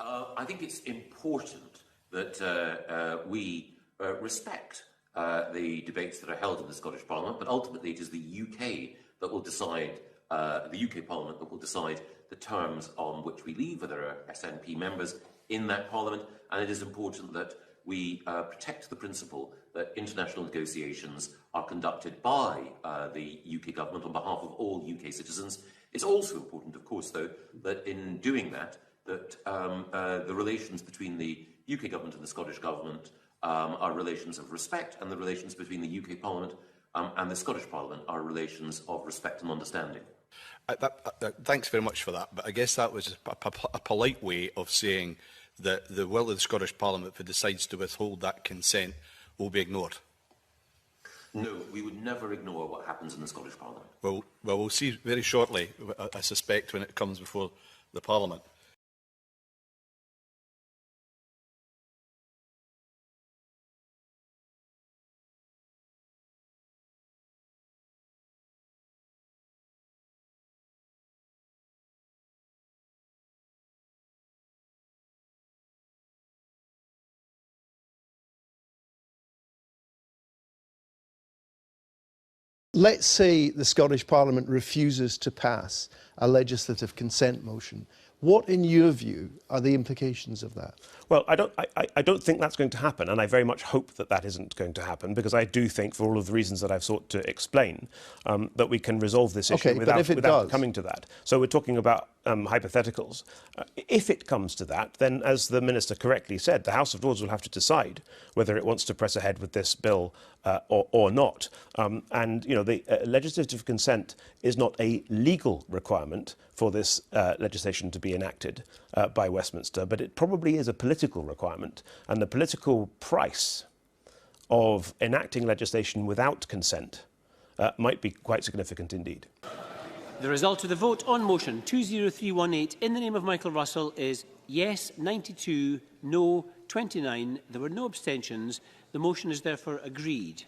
I think it's important that we respect the debates that are held in the Scottish Parliament, but ultimately it is the UK that will decide, the UK Parliament that will decide the terms on which we leave, whether there are SNP members in that Parliament, and it is important that we protect the principle that international negotiations are conducted by the UK government on behalf of all UK citizens. It's also important, of course, though, that in doing that, the relations between the UK government and the Scottish government are relations of respect, and the relations between the UK Parliament and the Scottish Parliament are relations of respect and understanding. Thanks very much for that, but I guess that was a polite way of saying that the will of the Scottish Parliament, if it decides to withhold that consent, will be ignored. No, we would never ignore what happens in the Scottish Parliament. Well, we'll see very shortly, I suspect, when it comes before the Parliament. Let's say the Scottish Parliament refuses to pass a legislative consent motion. What, in your view, are the implications of that? Well, I don't think that's going to happen, and I very much hope that that isn't going to happen, because I do think, for all of the reasons that I've sought to explain, that we can resolve this issue without coming to that. So we're talking about hypotheticals. If it comes to that, then, as the Minister correctly said, the House of Lords will have to decide whether it wants to press ahead with this bill or not. And, you know, the legislative consent is not a legal requirement for this legislation to be enacted by Westminster, but it probably is a political requirement. And the political price of enacting legislation without consent might be quite significant indeed. The result of the vote on motion 20318 in the name of Michael Russell is yes 92, no 29. There were no abstentions. The motion is therefore agreed.